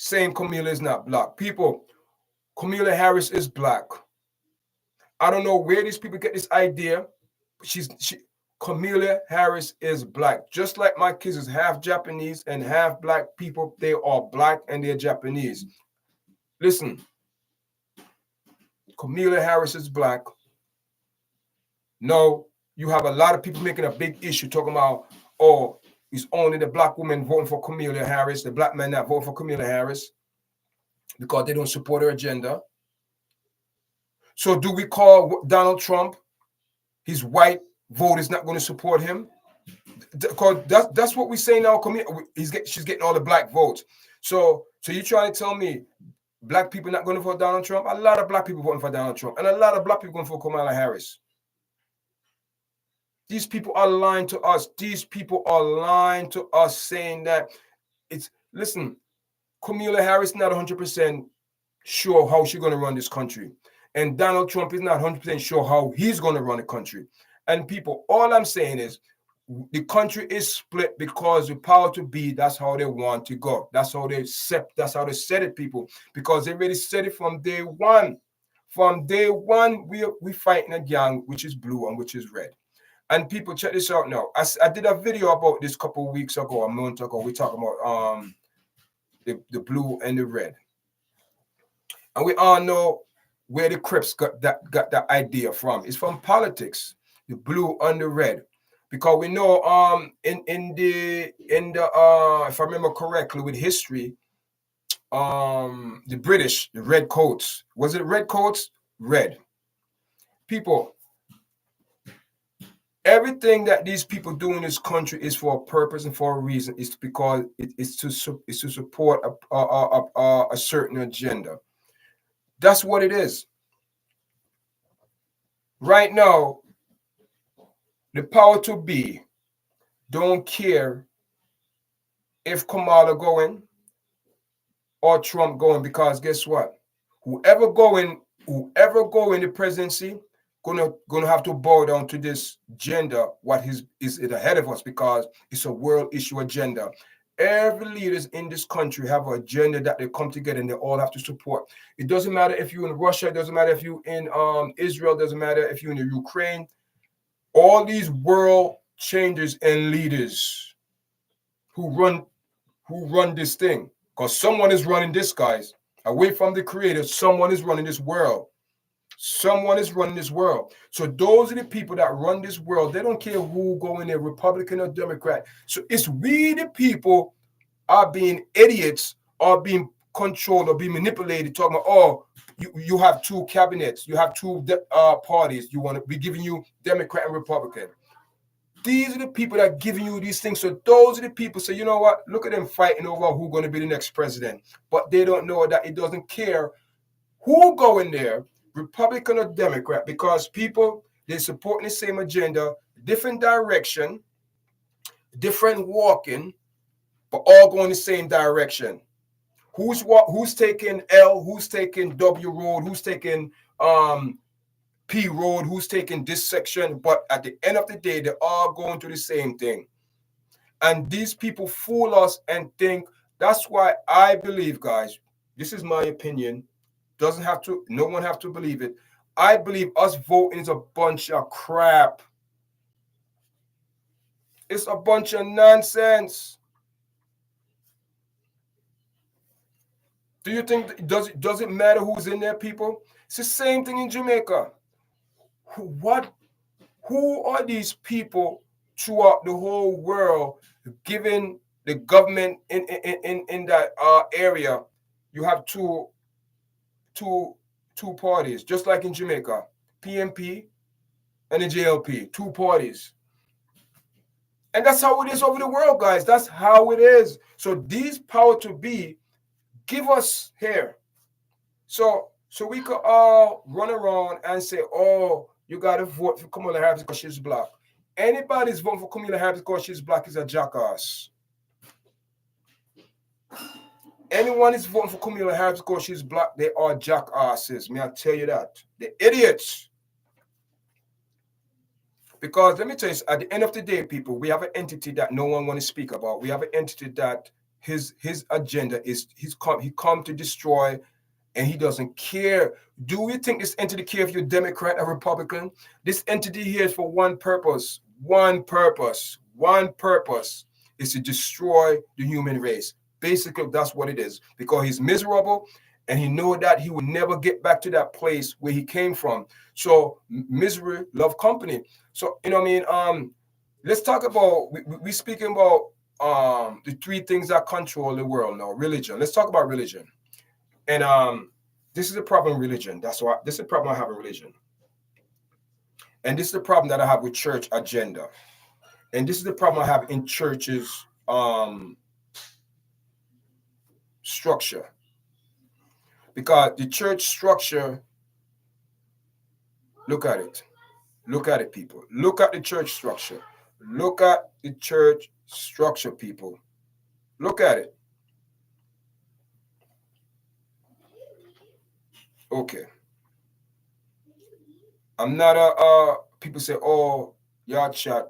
saying Kamala is not black. People, Kamala Harris is black. I don't know where these people get this idea. Kamala Harris is black. Just like my kids is half Japanese and half black people, they are black and they're Japanese. Listen, Kamala Harris is black. No, you have a lot of people making a big issue talking about, oh, it's only the black woman voting for Kamala Harris, the black men not voting for Kamala Harris because they don't support her agenda. So do we call Donald Trump, his white vote is not going to support him? Because that's what we say now. She's getting all the black votes. So you trying to tell me black people not going to vote for Donald Trump? A lot of black people voting for Donald Trump, and a lot of black people going for Kamala Harris. These people are lying to us. These people are lying to us, saying that listen, Kamala Harris not 100% sure how she's going to run this country. And Donald Trump is not 100% sure how he's going to run the country. And people, all I'm saying is the country is split because the power to be, that's how they want to go. That's how they set it, people, because they already said it from day one. From day one, we fighting a gang which is blue and which is red. And people, check this out now. I did a video about this a couple of weeks ago, a month ago. We talking about the blue and the red. And we all know where the Crips got that idea from. It's from politics, the blue and the red. Because we know in the if I remember correctly with history, the British, the red coats. Was it red coats? Red. People, everything that these people do in this country is for a purpose and for a reason. It's because it's to support a certain agenda. That's what it is. Right now, the power to be don't care if Kamala going or Trump going, because guess what? Whoever go in the presidency gonna have to bow down to this agenda. What is it ahead of us, because it's a world issue agenda. Every leaders in this country have an agenda that they come together and they all have to support. It doesn't matter if you're in Russia, it doesn't matter if you're in Israel, it doesn't matter if you're in the Ukraine. All these world changers and leaders who run this thing, because someone is running this, guys. Away from the creator, someone is running this world. Someone is running this world. So those are the people that run this world. They don't care who go in there, Republican or Democrat. So it's we, the people, are being idiots, are being controlled or being manipulated, talking about, oh, you have two cabinets, you have two parties, you want to be giving you Democrat and Republican. These are the people that are giving you these things. So those are the people say, you know what, look at them fighting over who's going to be the next president. But they don't know that it doesn't care who go in there, Republican or Democrat, because people, they're supporting the same agenda, different direction, different walking, but all going the same direction. Who's taking L, who's taking W road, who's taking P road, who's taking this section, but at the end of the day, they're all going to the same thing. And these people fool us and think, that's why I believe, guys, this is my opinion, no one have to believe it. I believe us voting is a bunch of crap. It's a bunch of nonsense. Do you think, does it matter who's in there, people? It's the same thing in Jamaica. Who are these people throughout the whole world giving the government in that area? You have two parties, just like in Jamaica, PMP and the JLP, two parties. And that's how it is over the world, guys. That's how it is. So these power to be give us here. So we could all run around and say, oh, you got to vote for Kamala Harris because she's black. Anybody's voting for Kamala Harris because she's black is a jackass. Anyone is voting for Kamala Harris because she's black, they are jackasses. May I tell you that? They're idiots. Because let me tell you, at the end of the day, people, we have an entity that no one want to speak about. We have an entity that his agenda is he come to destroy, and he doesn't care. Do you think this entity care if you're Democrat or Republican? This entity here is for one purpose is to destroy the human race. Basically, that's what it is. Because he's miserable, and he know that he will never get back to that place where he came from. So misery love company. So you know what I mean. Let's talk about we speaking about the three things that control the world now. Religion. Let's talk about religion. And this is a problem with religion. That's why this is a problem I have with religion. And this is the problem that I have with church agenda. And this is the problem I have in churches structure. Because the church structure, look at it. Look at it, people. Look at the church structure. Look at the church structure, people. Look at it. Okay. I'm not people say, oh, Yardchat,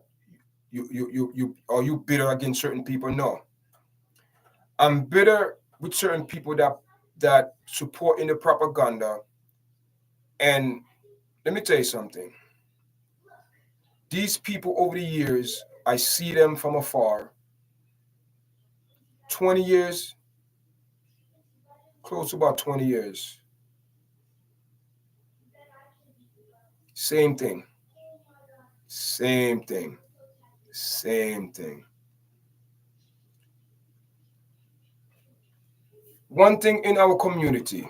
you are you bitter against certain people? No. I'm bitter with certain people that support in the propaganda. And let me tell you something. These people over the years, I see them from afar. 20 years, close to about 20 years. Same thing. Same thing. Same thing. One thing in our community,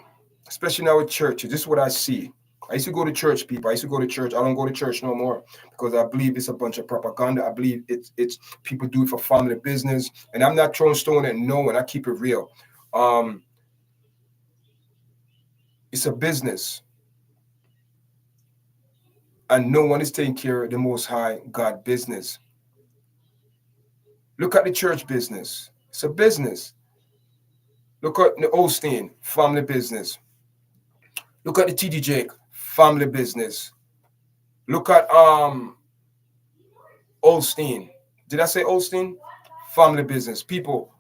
especially in our churches, this is what I see. I used to go to church, people. I used to go to church. I don't go to church no more because I believe it's a bunch of propaganda. I believe it's people do it for family business, and I'm not throwing stone at no one. I keep it real. It's a business, and no one is taking care of the Most High God business. Look at the church business. It's a business. Look at the Osteen, family business. Look at the TD Jake, family business. Look at Osteen. Did I say Osteen? Family business. People,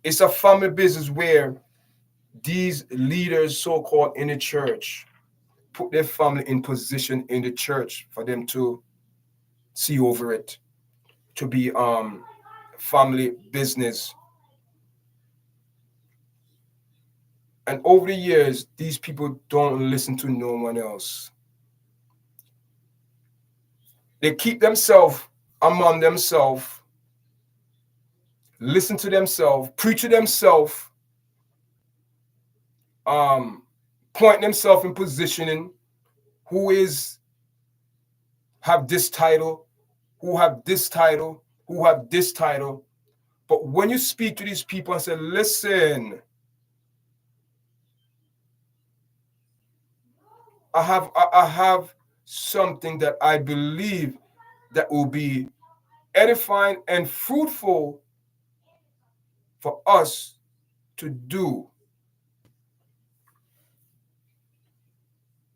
it's a family business where these leaders, so-called in the church, put their family in position in the church for them to see over it, to be family business. And over the years, these people don't listen to no one else. They keep themselves among themselves, listen to themselves, preach to themselves, point themselves in positioning who is have this title, who have this title, who have this title. But when you speak to these people and say, listen, I have something that I believe that will be edifying and fruitful for us to do.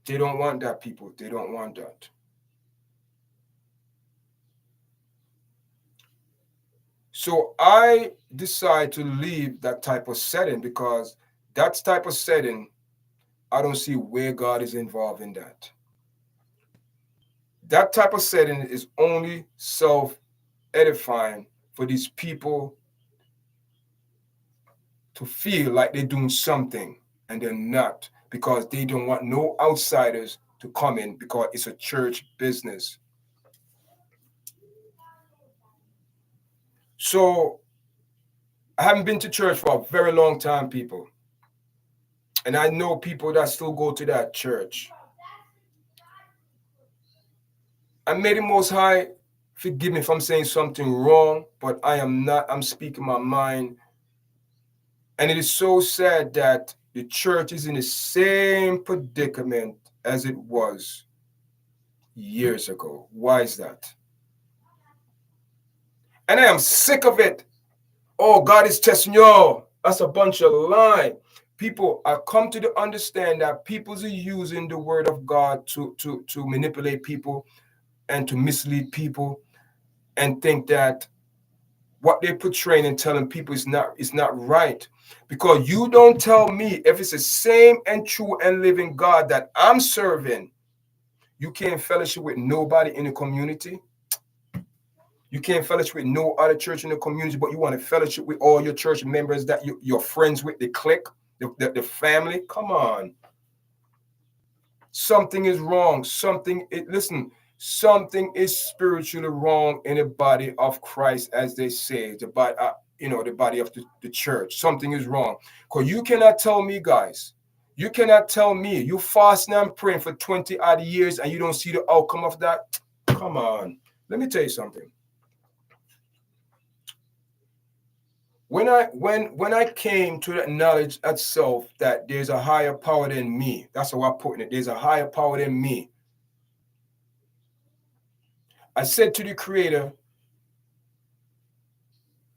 They don't want that, people. They don't want that. So I decide to leave that type of setting because that type of setting, I don't see where God is involved in that. That type of setting is only self-edifying for these people to feel like they're doing something and they're not, because they don't want no outsiders to come in because it's a church business. So I haven't been to church for a very long time, people. And I know people that still go to that church. And may the Most High forgive me if I'm saying something wrong, but I am not. I'm speaking my mind. And it is so sad that the church is in the same predicament as it was years ago. Why is that? And I am sick of it. Oh, God is testing y'all. That's a bunch of lie. People, I come to understand that people are using the word of God to manipulate people and to mislead people and think that what they're portraying and telling people is not right. Because you don't tell me if it's the same and true and living God that I'm serving, you can't fellowship with nobody in the community. You can't fellowship with no other church in the community, but you want to fellowship with all your church members that you're friends with, the clique, the family. Come on. Something is wrong. Listen, something is spiritually wrong in the body of Christ, as they say, the body, the body of the church. Something is wrong. Because you cannot tell me, guys, you cannot tell me you fasting and praying for 20 odd years and you don't see the outcome of that. Come on. Let me tell you something. When I came to that knowledge of self that there's a higher power than me, that's how I'm putting it. There's a higher power than me. I said to the Creator,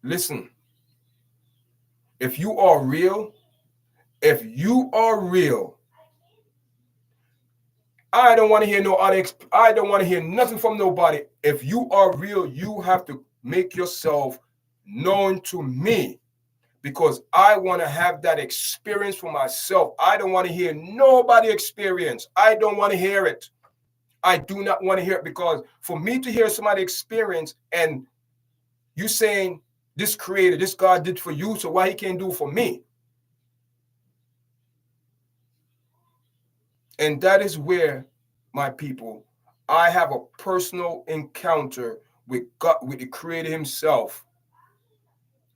listen, if you are real, I don't want to hear no other. I don't want to hear nothing from nobody. If you are real, you have to make yourself known to me, because I want to have that experience for myself. I don't want to hear nobody experience. I don't want to hear it. I do not want to hear it, because for me to hear somebody experience and you saying this Creator, this God did for you, so why he can't do for me? And that is where, my people, I have a personal encounter with God, with the Creator himself.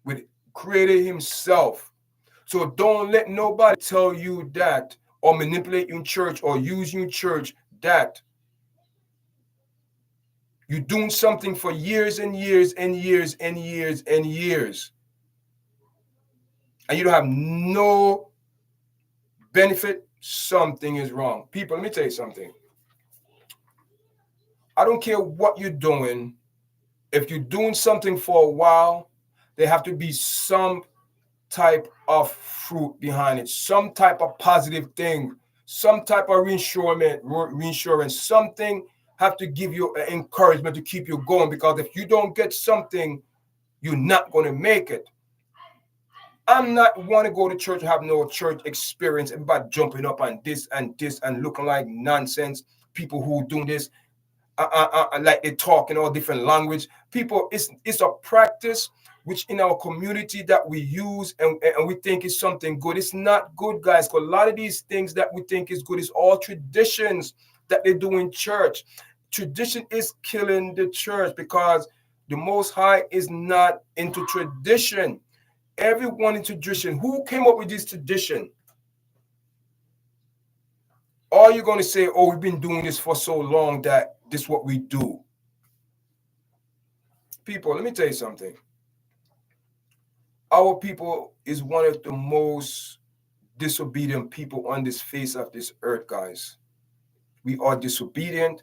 With the Creator himself. So don't let nobody tell you that, or manipulate you in church, or use you in church, that you're doing something for years and years and years and years and years, and you don't have no benefit. Something is wrong. People, let me tell you something. I don't care what you're doing. If you're doing something for a while, there have to be some type of fruit behind it, some type of positive thing, some type of reinsurance, something have to give you encouragement to keep you going, because if you don't get something, you're not going to make it. I'm not want to go to church and have no church experience, everybody jumping up on this and looking like nonsense, people who do this, like they talk in all different language. People, it's a practice which in our community that we use and we think is something good. It's not good, guys, because a lot of these things that we think is good is all traditions that they do in church. Tradition is killing the church, because the Most High is not into tradition. Everyone in tradition, who came up with this tradition? Are you going to say, oh, we've been doing this for so long that this is what we do? People, let me tell you something. Our people is one of the most disobedient people on this face of this earth, guys. We are disobedient.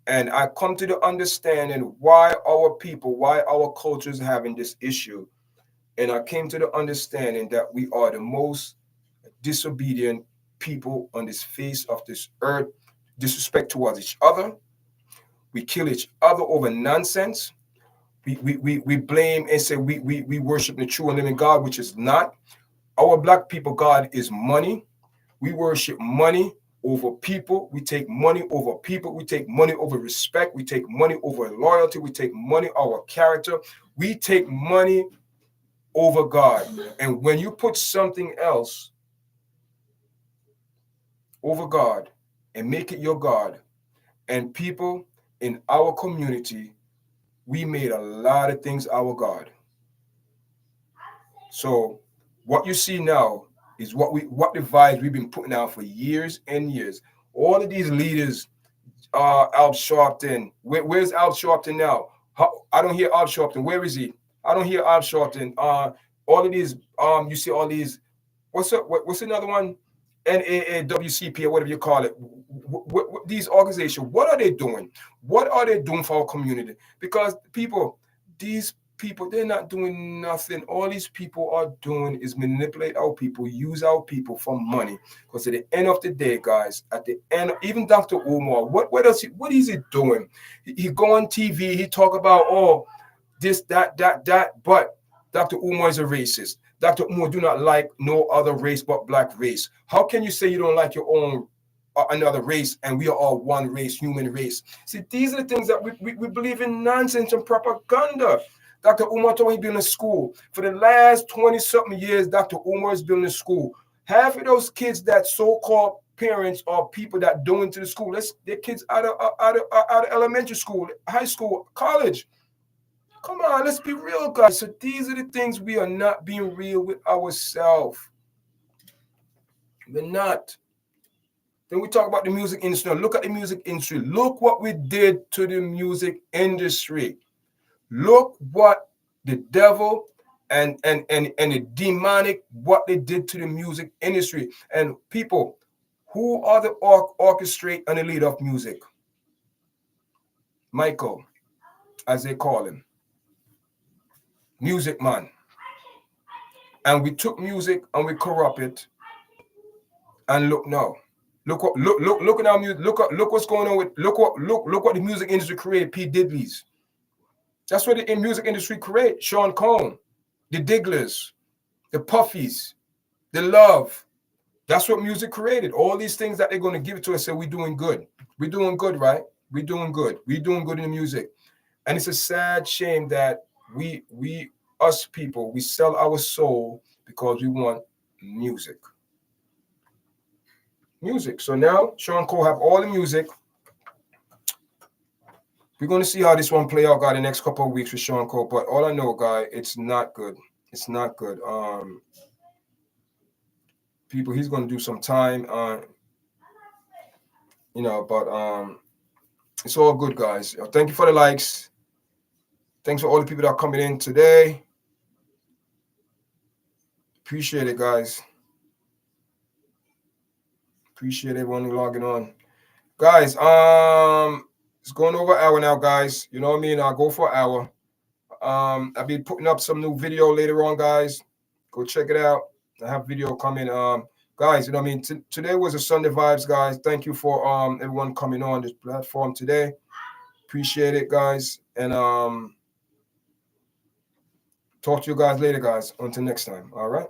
And I come to the understanding why our people, why our culture is having this issue. And I came to the understanding that we are the most disobedient people on this face of this earth. Disrespect towards each other. We kill each other over nonsense. We blame and say we worship the true and living God, which is not. Our black people God is money. We worship money over people. We take money over people. We take money over respect. We take money over loyalty. We take money over character. We take money over God. And when you put something else over God and make it your God, and people in our community, we made a lot of things our God. So what you see now is what the vibes we've been putting out for years and years. All of these leaders, Al Sharpton. Where's Al Sharpton now? I don't hear Al Sharpton. Where is he? I don't hear Al Sharpton. All of these, you see all these. What's another one? NAAWCP or whatever you call it. These organizations, what are they doing? What are they doing for our community? Because these people, they're not doing nothing. All these people are doing is manipulate our people, use our people for money. Because at the end of the day, guys, at the end, even Dr. Umar, what is he doing? He go on TV, he talk about, oh, this, that, but Dr. Umar is a racist. Dr. Umar do not like no other race but black race. How can you say you don't like your own another race and we are all one race, human race? See, these are the things that we believe in nonsense and propaganda. Dr. Umar told me he building a school. For the last 20-something years, Dr. Umar is building a school. Half of those kids that so-called parents or people that go into the school, their kids out of elementary school, high school, college. Come on, let's be real, guys. So these are the things we are not being real with ourselves. We're not. Then we talk about the music industry. Now look at the music industry. Look what we did to the music industry. Look what the devil and the demonic, what they did to the music industry. And people, who are the orchestrate and the leader of music? Michael, as they call him. Music man. And we took music and we corrupt it. And look now. Look at our music. Look what's going on with look what the music industry created. P. Diddy's. That's what the music industry created. Sean Combs, the Digglers, the Puffies, the Love. That's what music created. All these things that they're going to give it to us. Say we're doing good. We're doing good, right? We're doing good. We're doing good in the music. And it's a sad shame that us people, we sell our soul because we want music. Music. So now Sean Cole have all the music. We're going to see how this one play out, guy, the next couple of weeks with Sean Cole. But all I know, guy, it's not good. It's not good. People, he's going to do some time. But it's all good, guys. Thank you for the likes. Thanks for all the people that are coming in today. Appreciate it, guys. Appreciate everyone logging on. Guys, it's going over an hour now, guys. You know what I mean? I'll go for an hour. I'll be putting up some new video later on, guys. Go check it out. I have video coming. Guys, you know what I mean? Today was a Sunday Vibes, guys. Thank you for everyone coming on this platform today. Appreciate it, guys. And talk to you guys later, guys. Until next time. All right.